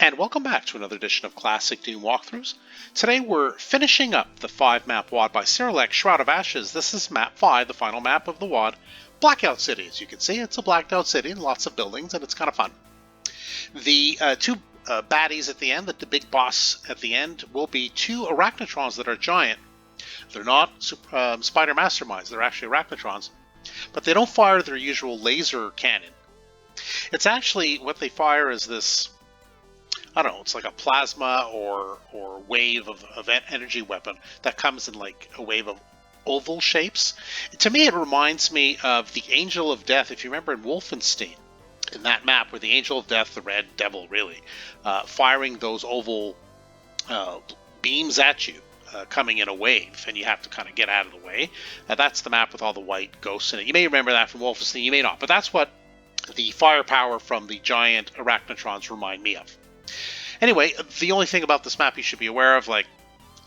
And welcome back to another edition of Classic Doom Walkthroughs. Today we're finishing up the 5-map WOD by Cyrilek, Shroud of Ashes. This is map 5, the final map of the WOD, Blackout City. As you can see, it's a blacked out city, lots of buildings, and it's kind of fun. The two baddies at the end, the big boss at the end, will be two arachnotrons that are giant. They're not spider masterminds, they're actually arachnotrons, but they don't fire their usual laser cannon. It's actually, what they fire is this, I don't know, it's like a plasma or wave of energy weapon that comes in like a wave of oval shapes. To me, it reminds me of the Angel of Death, if you remember in Wolfenstein, in that map where the Angel of Death, the Red Devil really, firing those oval beams at you, coming in a wave, and you have to kind of get out of the way. That's the map with all the white ghosts in it. You may remember that from Wolfenstein, you may not, but that's what the firepower from the giant arachnotrons remind me of. Anyway, the only thing about this map you should be aware of, like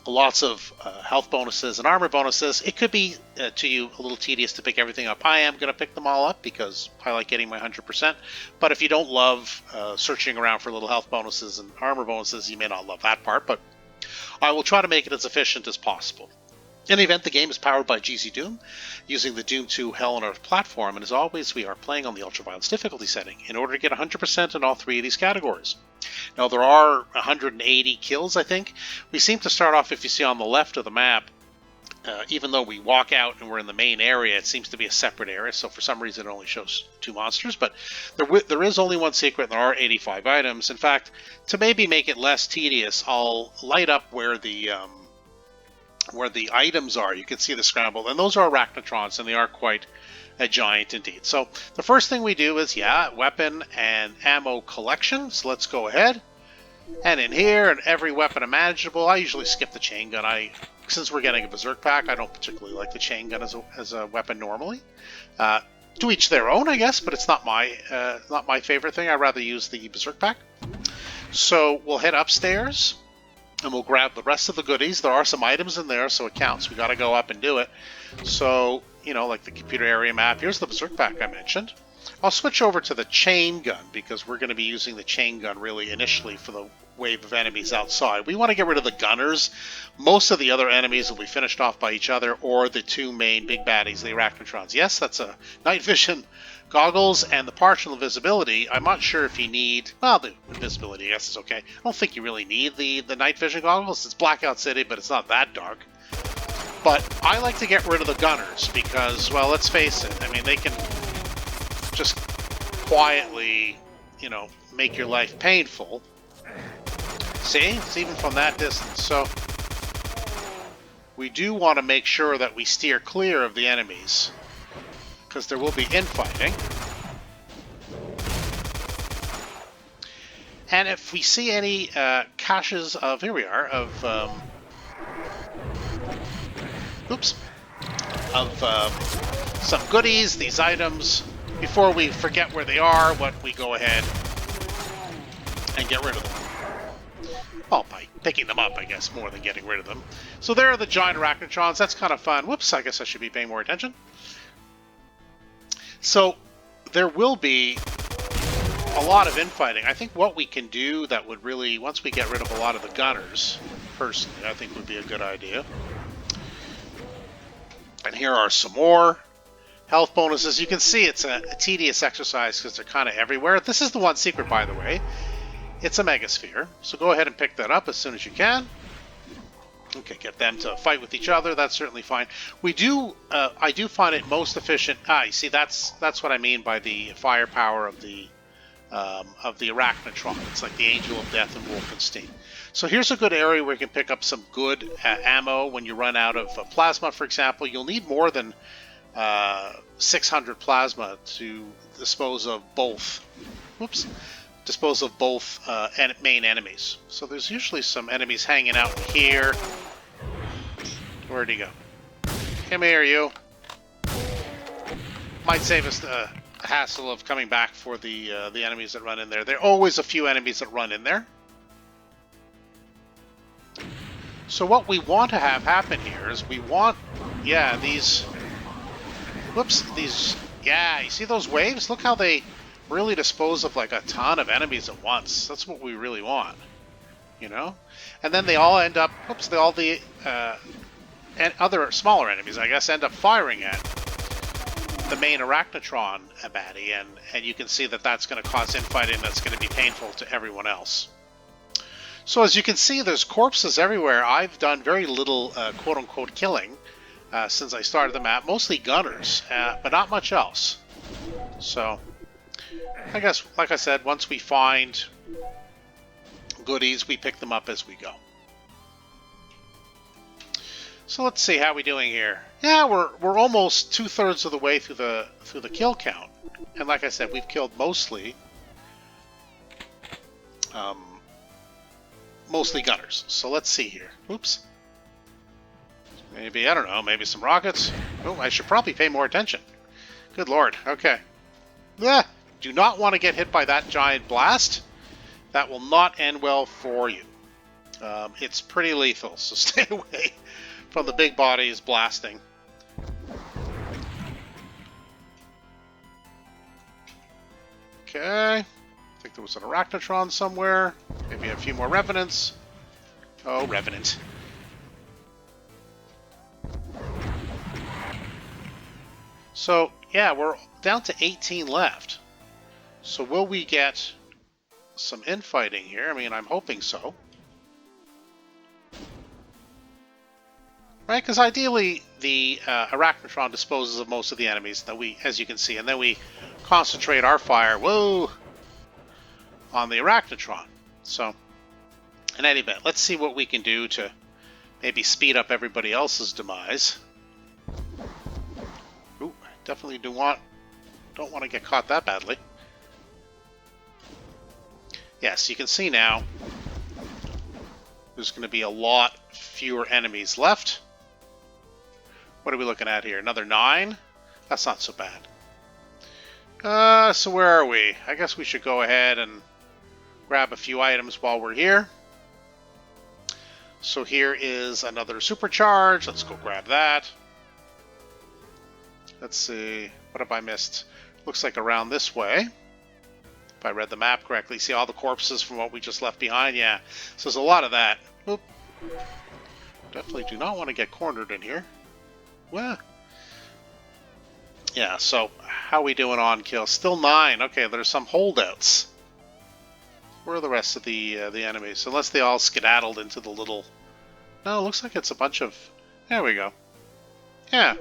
lots of health bonuses and armor bonuses, it could be to you a little tedious to pick everything up. I am going to pick them all up because I like getting my 100%, but if you don't love searching around for little health bonuses and armor bonuses, you may not love that part, but I will try to make it as efficient as possible. In the event, the game is powered by GZDoom, using the Doom 2 Hell on Earth platform, and as always, we are playing on the ultraviolence difficulty setting in order to get 100% in all three of these categories. Now, there are 180 kills, I think. We seem to start off, if you see on the left of the map, even though we walk out and we're in the main area, it seems to be a separate area, so for some reason it only shows 2 monsters, but there is only one secret, and there are 85 items. In fact, to maybe make it less tedious, I'll light up where the items are. You can see the scramble, and those are arachnotrons, and they are quite a giant indeed. So the first thing we do is, weapon and ammo collection. So let's go ahead, and in here, and every weapon imaginable. I usually skip the chain gun. Since we're getting a berserk pack, I don't particularly like the chain gun as a weapon normally. To each their own, I guess, but it's not my favorite thing. I'd rather use the berserk pack. So we'll head upstairs, and we'll grab the rest of the goodies. There are some items in there, so it counts. We got to go up and do it. So, like the computer area map. Here's the berserk pack I mentioned. I'll switch over to the chain gun, because we're going to be using the chain gun really initially for the wave of enemies outside. We want to get rid of the gunners. Most of the other enemies will be finished off by each other, or the two main big baddies, the arachnotrons. Yes, that's a night vision goggles and the partial invisibility. I'm not sure if you need, well, the invisibility, I guess, is okay. I don't think you really need the night vision goggles. It's Blackout City, but it's not that dark. But I like to get rid of the gunners because, well, let's face it, I mean, they can just quietly, make your life painful. See? It's even from that distance. So we do want to make sure that we steer clear of the enemies, because there will be infighting. And if we see any caches of, here we are, of some goodies, these items, before we forget where they are, we go ahead and get rid of them. Well, by picking them up, I guess, more than getting rid of them. So there are the giant arachnotrons. That's kind of fun. Whoops, I guess I should be paying more attention. So there will be a lot of infighting. I think what we can do that would really, once we get rid of a lot of the gunners, personally, I think would be a good idea. And here are some more health bonuses. You can see it's a tedious exercise because they're kind of everywhere. This is the one secret, by the way. It's a megasphere. So go ahead and pick that up as soon as you can. Okay, get them to fight with each other. That's certainly fine. I do find it most efficient. You see, that's what I mean by the firepower of the arachnotron. It's like the Angel of Death in Wolfenstein. So here's a good area where you can pick up some good ammo when you run out of plasma, for example. You'll need more than 600 plasma to dispose of both. Main enemies. So there's usually some enemies hanging out here. Where'd he go? Come here, you. Might save us the hassle of coming back for the enemies that run in there. There are always a few enemies that run in there. So what we want to have happen here is we want, you see those waves? Look how they really dispose of like a ton of enemies at once. That's what we really want, you know? And then they all end up, oops, all the and other smaller enemies, I guess, end up firing at the main Arachnotron baddie, and you can see that that's going to cause infighting that's going to be painful to everyone else. So as you can see, there's corpses everywhere. I've done very little quote-unquote killing since I started the map, mostly gunners, but not much else. So I guess, like I said, once we find goodies, we pick them up as we go. So let's see how we're doing here. Yeah, we're almost 2/3 of the way through the kill count, and like I said, we've killed mostly gunners. So let's see here. Oops. Maybe, I don't know, maybe some rockets. Oh, I should probably pay more attention. Good lord. Okay. Yeah. Do not want to get hit by that giant blast. That will not end well for you. It's pretty lethal, so stay away from the big bodies blasting. Okay. I think there was an Arachnotron somewhere. Maybe a few more Revenants. Oh, Revenant. So, yeah, we're down to 18 left. So will we get some infighting here? I mean, I'm hoping so. Right, because ideally the Arachnotron disposes of most of the enemies that we, as you can see, and then we concentrate our fire, whoa, on the Arachnotron. So, in any event, let's see what we can do to maybe speed up everybody else's demise. Ooh, definitely don't want to get caught that badly. Yes, you can see now there's going to be a lot fewer enemies left. What are we looking at here? Another 9? That's not so bad. So where are we? I guess we should go ahead and grab a few items while we're here. So here is another supercharge. Let's go grab that. Let's see. What have I missed? Looks like around this way. If I read the map correctly. See all the corpses from what we just left behind? Yeah. So there's a lot of that. Oop. Definitely do not want to get cornered in here. Well, yeah, so how are we doing on kills? Still 9. Okay, there's some holdouts. Where are the rest of the enemies? Unless they all skedaddled into the little... No, it looks like it's a bunch of... There we go. Yeah.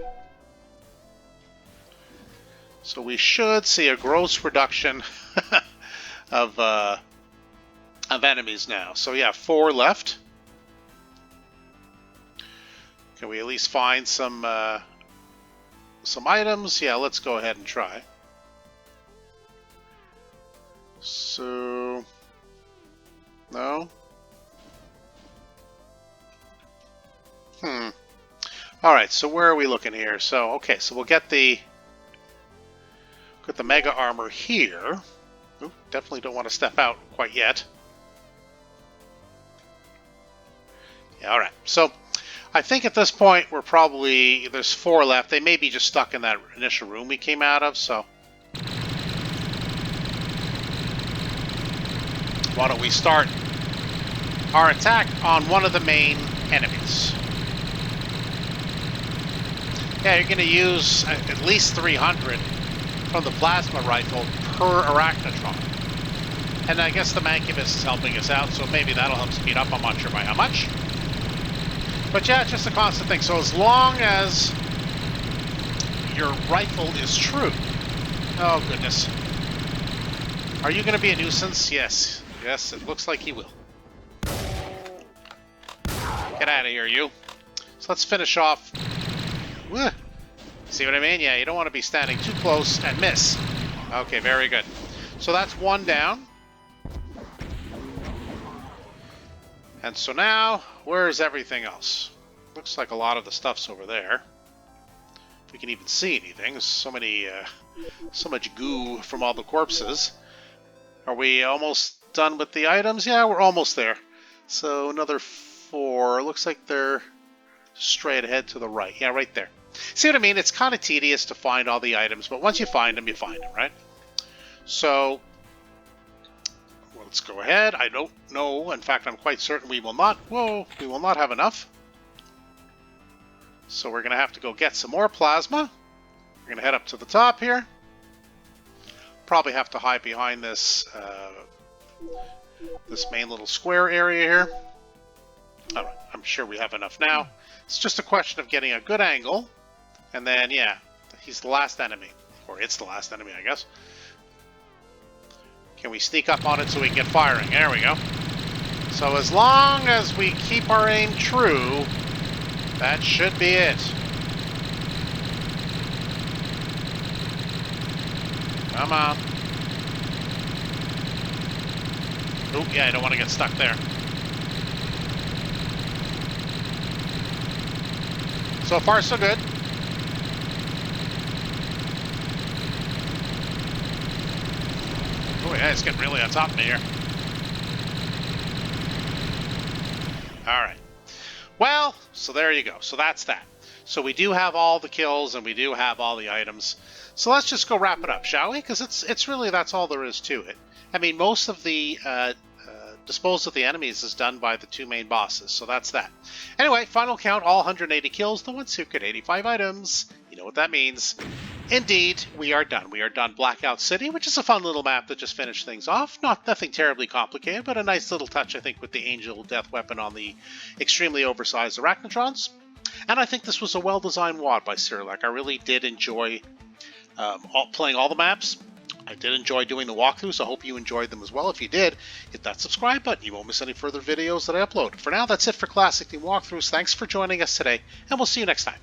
So we should see a gross reduction of enemies now. So yeah, 4 left. Can we at least find some items? Yeah, let's go ahead and try. So, no. All right. So where are we looking here? So okay. So we'll get the mega armor here. Ooh, definitely don't want to step out quite yet. Yeah. All right. So. I think at this point we're probably, there's 4 left. They may be just stuck in that initial room we came out of, so. Why don't we start our attack on one of the main enemies. Yeah, you're going to use at least 300 from the plasma rifle per Arachnotron. And I guess the Mancubus is helping us out, so maybe that'll help speed up. I'm not sure by how much. But yeah, it's just a constant thing. So as long as your rifle is true... Oh, goodness. Are you going to be a nuisance? Yes. Yes, it looks like he will. Get out of here, you. So let's finish off. See what I mean? Yeah, you don't want to be standing too close and miss. Okay, very good. So that's 1 down. And so now, where's everything else? Looks like a lot of the stuff's over there. If we can even see anything. There's so much goo from all the corpses. Are we almost done with the items? Yeah, we're almost there. So another 4. Looks like they're straight ahead to the right. Yeah, right there. See what I mean? It's kind of tedious to find all the items, but once you find them, right? So let's go ahead. I don't know. In fact, I'm quite certain we will not. Whoa, we will not have enough. So we're going to have to go get some more plasma. We're going to head up to the top here. Probably have to hide behind this this main little square area here. All right, I'm sure we have enough now. It's just a question of getting a good angle. And then, yeah, he's the last enemy. Or it's the last enemy, I guess. Can we sneak up on it so we can get firing? There we go. So as long as we keep our aim true, that should be it. Come on. Oh, yeah, I don't want to get stuck there. So far, so good. Oh, yeah, it's getting really on top of me here. All right. Well, so there you go. So that's that. So we do have all the kills and we do have all the items. So let's just go wrap it up, shall we? Because it's really, that's all there is to it. I mean, most of the disposal of the enemies is done by the two main bosses, so that's that. Anyway, final count, all 180 kills, the one secret, 85 items. You know what that means. Indeed, we are done. We are done Blackout City, which is a fun little map that just finished things off. Nothing terribly complicated, but a nice little touch, I think, with the Angel Death Weapon on the extremely oversized Arachnotrons. And I think this was a well-designed WOD by Cyrilak. I really did enjoy playing all the maps. I did enjoy doing the walkthroughs. I hope you enjoyed them as well. If you did, hit that subscribe button. You won't miss any further videos that I upload. For now, that's it for Classic Doom Walkthroughs. Thanks for joining us today, and we'll see you next time.